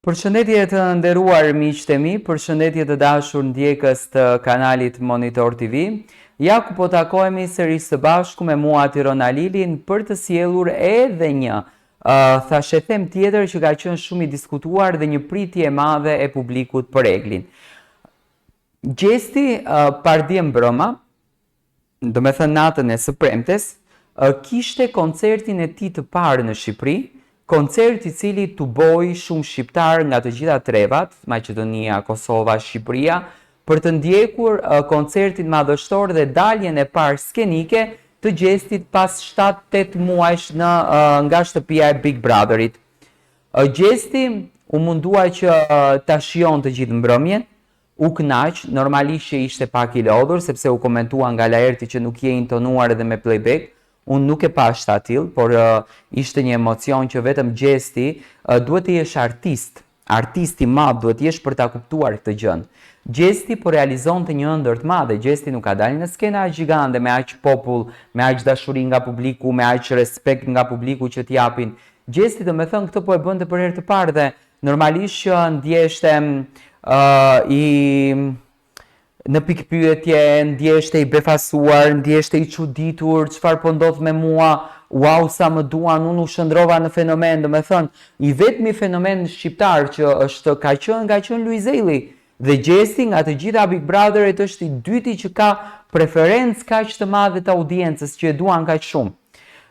Përshëndetje të nderuar miqtë e mi, përshëndetje të dashur ndjekës të kanalit Monitor TV. Ja ku po takohemi sërish së bashku me mua Tiron Alilin për të sjellur edhe një thashë them tjetër që ka qenë shumë i diskutuar dhe një pritje e madhe e publikut për Eglin. Gjesti pardje mbrëma, do me thënë natën e së premtes, kishte koncertin e tij të parë në Shqipëri, koncert i cili tuboi shumë shqiptar nga të gjitha trevat, Maqedonia, Kosova, Shqipëria, për të ndjekur koncertin madhështor dhe daljen e parë skenike të Gjestit pas 7-8 muajsh nga shtëpia e Big Brotherit. Gjesti u mundua që ta shijon të gjithë mbrëmjen, u kënaq, normalisht që ishte pak i lodhur sepse u komentua nga Laerti që nuk je intonuar edhe me playback. Unë nuk e pashta atil, por ishte një emocion që vetëm Gjesti duhet të jesh artist i madh duhet të jesh për ta kuptuar këtë gjën. Gjesti po realizonte një ëndër të madhe, Gjesti nuk ka dalë në skena gjigande me aq popull, me aq dashuri nga publiku, me aq respekt nga publiku që t'japin. Gjesti do me thënë këtë po e bënte për herë të parë dhe normalisht që ndjeshte në pikpyetje, ndjeshte i befasuar, ndjeshte i çuditur, çfarë po ndodh me mua, wow sa më duan, unë u shndrova në fenomen, do me thënë, i vetmi fenomen shqiptar që ka qenë Luizelli, dhe Gjesti nga të gjitha Big Brotherit është i dyti që ka preferencë kaq të madhe të audiencës që e duan kaq shumë.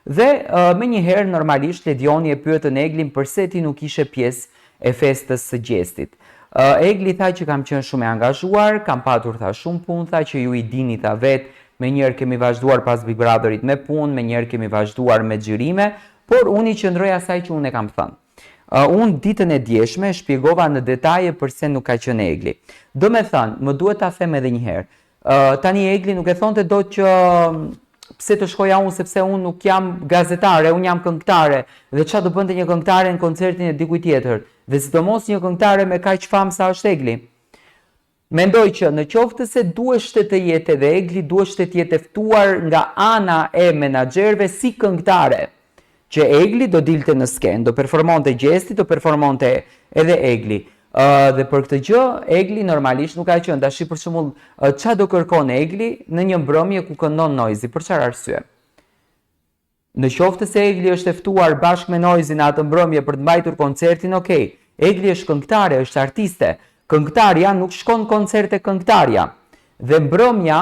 Dhe me njëherë normalisht Ledioni e pyetën Eglin përse ti nuk ishe pjesë e festës së Gjestit. Egli tha që kam qenë shumë e angazhuar, kam patur tha shumë punë, tha që ju i dini tha vetë, me njerë kemi vazhduar pas Big Brotherit me punë, me njerë kemi vazhduar me xhirime, por unë i qëndroj asaj që unë e kam thënë. Unë ditën e djeshme shpjegova në detaje përse nuk ka qenë Egli. Do me thënë, më duhet ta them edhe një herë. Tani Egli nuk e thonte dot që pse të shkoja unë sepse unë nuk jam gazetare, unë jam këngëtare dhe çfarë do bënte një këngëtare në koncertin e dikujt tjetër, dhe sidomos një këngëtare me kaq famë sa është Egli. Mendoj që në qoftë se duheshte të jetë edhe Egli, duheshte të jetë ftuar nga ana e menaxherëve si këngëtare, që Egli do dilte në skenë, do performonte Gjesti, do performonte edhe Egli. Dhe për këtë gjë, Egli normalisht nuk ka qenë. Tash për shembull, çfarë do kërkon Egli në një mbrëmje ku këndon Noizi, për çfarë arsye? Në qoftë se Egli është ftuar bashkë me Noizin atë mbrëmje për të mbajtur koncertin, okay. Egli është këngëtare, është artiste. Këngëtarja nuk shkon koncerte këngëtarja. Dhe mbrëmja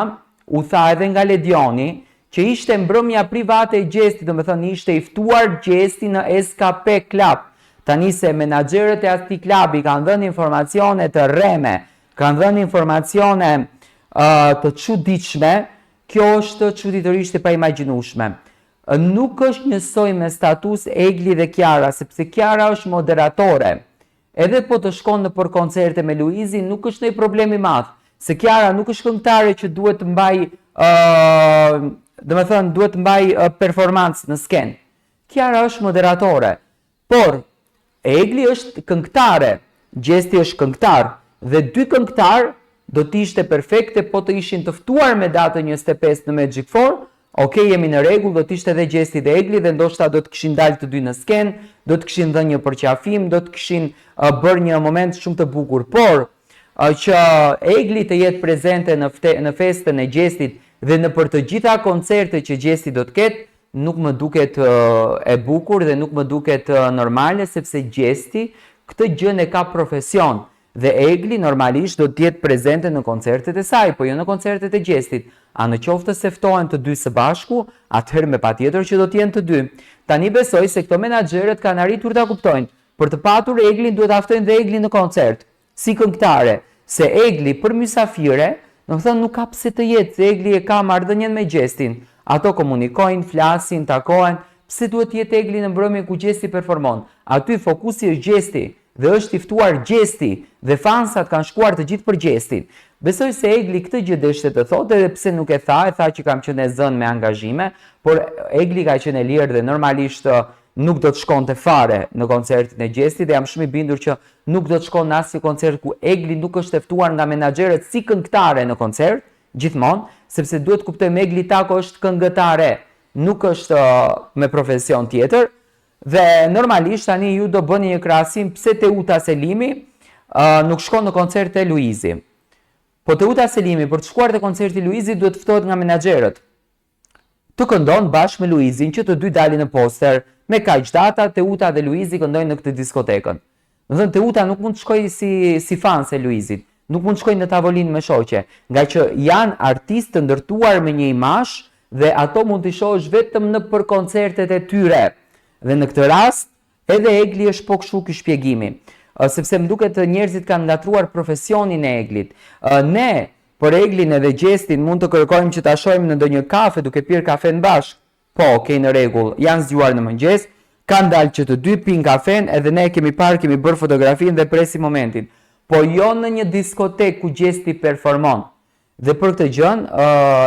u tha edhe nga Ledioni që ishte mbrëmja private e Gjestit, do me thënë ishte i ftuar Gjesti në SKP Club. Tani se menaxherët e atij klubi kanë dhënë informacione të rreme, kanë dhënë informacione të çuditshme, kjo është çuditërisht e paimagjinueshme. Nuk është njësoj me status Egli dhe Kiara, sepse Kiara është moderatore. Edhe po të shkon në për koncerte me Luizin, nuk është një problem i madh, se Kiara nuk është këngëtare që duhet të mbaj performancë në skenë. Kiara është moderatore, por Egli është këngëtare, Gjesti është këngëtar, dhe dy këngëtar do t'ishte perfekte po të ishin të ftuar me datën 25 në Magic 4, okay, jemi në rregull, do t'ishte edhe Gjesti dhe Egli dhe ndoshta do të kishin dalë të dy në skenë, do të kishin dhënë një përqafim, do të kishin bërë një moment shumë të bukur, por që Egli të jetë prezente në festën e Gjestit dhe në për të gjitha koncertet që Gjesti do të ketë, nuk më duket e bukur dhe nuk më duket normale, sepse Gjesti këtë gjën e ka profesion dhe Egli normalisht do të jetë prezente në koncertet e saj, po jo në koncertet e Gjestit. A në qoftë se ftohen të dy së bashku, atëherë me patjetër që do të jenë të dy. Tani besoj se këto menaxherët kanë arritur ta kuptojnë. Për të patur Eglin duhet ta ftojnë dhe Eglin në koncert, si këngëtare, se Egli për mysafire, do të thënë nuk ka pse të jetë, se Egli e ka marrëdhënien me Gjestin. Ato komunikojnë, flasin, takohen, pse duhet jetë Egli në mbrëmje ku Gjesti performon. Aty fokusi është Gjesti dhe është i ftuar Gjesti dhe fansat kanë shkuar të gjithë për Gjestin. Besoj se Egli këtë gjë deshte të thotë edhe pse nuk e tha që kam qenë e zënë me angazhime, por Egli ka qenë e lirë dhe normalisht nuk do të shkonte fare në koncertin e Gjestit dhe jam shumë i bindur që nuk do të shkon në asnjë koncert ku Egli nuk është e ftuar nga menaxherët si këngëtare në koncert. Gjithmonë, sepse duhet kuptojmë Egli Tako është këngëtare, nuk është me profesion tjetër. Dhe normalisht tani ju do bëni një krahasim pse Teuta Selimi nuk shkon në koncert të Luizi. Po Teuta Selimi për të shkuar te koncerti i Luizit duhet ftohet nga menaxherët. Të këndon bashkë me Luizin që të dy dalin në poster, me kaq data Teuta dhe Luizi këndojnë në këtë diskotekën. Do të thënë Teuta nuk mund të shkojë si fan se Luizit, nuk mund të shkojë në tavolinë me shoqe, nga që janë artistë të ndërtuar me një imazh dhe ato mund t'i shohësh vetëm në për koncertet e tyre. Dhe në këtë rast, edhe Egli është po kështu ky shpjegimi, sepse më duket njerëzit kanë ngatruar profesionin e Eglit. Ne për Eglin edhe Gjestin mund të kërkojmë që ta shohim në ndonjë kafe duke pirë kafen bashkë. Po, okej, në rregull, janë zgjuar në mëngjes, kanë dalë që të dy pinë kafen, edhe ne kemi bërë fotografinë dhe presim momentin. Po jo në një diskotek ku Gjesti performon. Dhe për këtë gjën,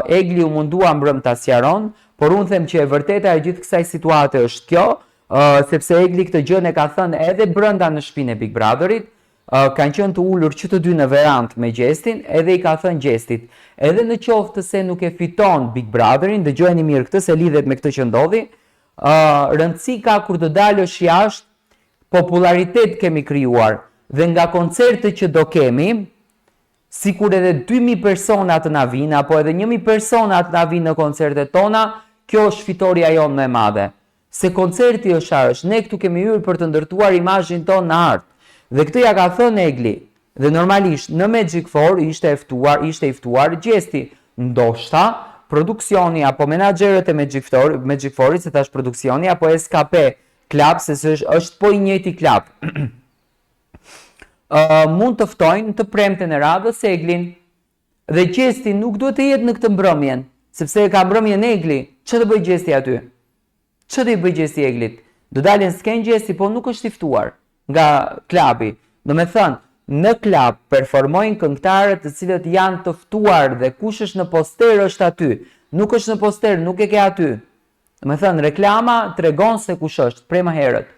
Egli u mundua mbrëm ta sqaron, por unë them që e vërteta e gjithë kësaj situate është kjo, sepse Egli këtë gjën e ka thënë edhe brenda në shtëpinë e Big Brotherit, kanë qenë të ulur që të dy në verandë me Gjestin, edhe i ka thënë Gjestit, edhe në qoftë se nuk e fiton Big Brotherin, dëgjojeni mirë këtë se lidhet me këtë që ndodhi, rëndësi ka kur të dalësh jashtë, popularitet kemi krijuar, dhe nga koncertet që do kemi, sikur edhe 2000 persona të na vinë, apo edhe 1000 persona të na vinë në koncertet tona, kjo është fitoria jonë më e madhe. Se koncerti është, ne këtu kemi hyrë për të ndërtuar imazhin tonë në art. Dhe këtë ja ka thënë Egli, dhe normalisht në Magic 4 ishte i ftuar Gjesti, ndoshta produksioni apo menaxherët e Magic 4-it, se thash produksioni apo SKP Club, se është po i njëjti klub. Mund të ftojnë të premten e radhës Eglin, dhe Gjesti nuk duhet të jetë në këtë mbrëmjen, sepse ka mbrëmjen Egli. Ç'do të bëj Gjesti aty? Ç'do i bëj Gjesti Eglit? Do dalin sken Gjesti, po nuk është i ftuar nga klubi. Do me thënë, në klub performojnë këngëtarët të cilët janë të ftuar dhe kush është në poster është aty. Nuk është në poster, nuk e ke aty. Do me thënë, reklama tregon se kush është, prej më herët.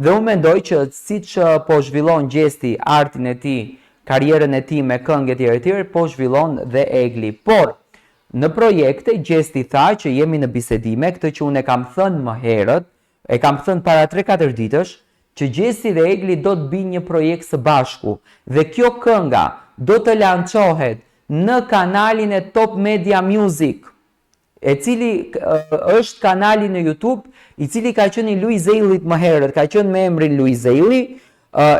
Dhe unë mendoj që siç po zhvillon Gjesti artin e tij, karrierën e tij me këngë etj, po zhvillon dhe Egli. Por në projekte Gjesti tha që jemi në bisedime, këtë që unë e kam thënë më herët, e kam thënë para 3-4 ditësh, që Gjesti dhe Egli do të bëjnë një projekt së bashku dhe kjo kënga do të lançohet në kanalin e Top Media Music, e cili është kanali në YouTube, i cili ka qenë i Luiz Eillit më herët, ka qenë me emrin Luiz Eilli,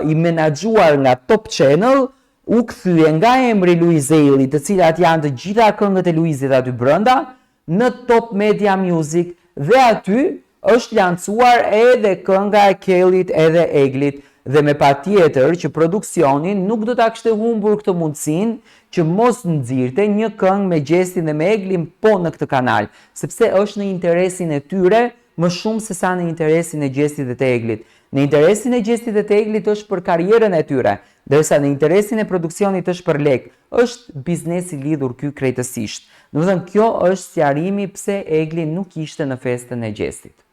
i menaxhuar nga Top Channel, u kthye nga emri Luiz Eilli, të cilat janë të gjitha këngët e Luizit aty brenda, në Top Media Music dhe aty është lancuar edhe kënga e Kellit edhe Eglit dhe me patjetër që produksioni nuk do ta kishte humbur këtë mundësinë që mos nxirte një këngë me Gjestin dhe me Eglin po në këtë kanal, sepse është në interesin e tyre më shumë se sa në interesin e Gjestit dhe të Eglit. Në interesin e Gjestit dhe të Eglit është për karrierën e tyre, ndërsa në interesin e produksionit është për lek. Është biznesi lidhur ky krejtësisht. Domethënë kjo është sqarimi pse Egli nuk ishte në festën e Gjestit.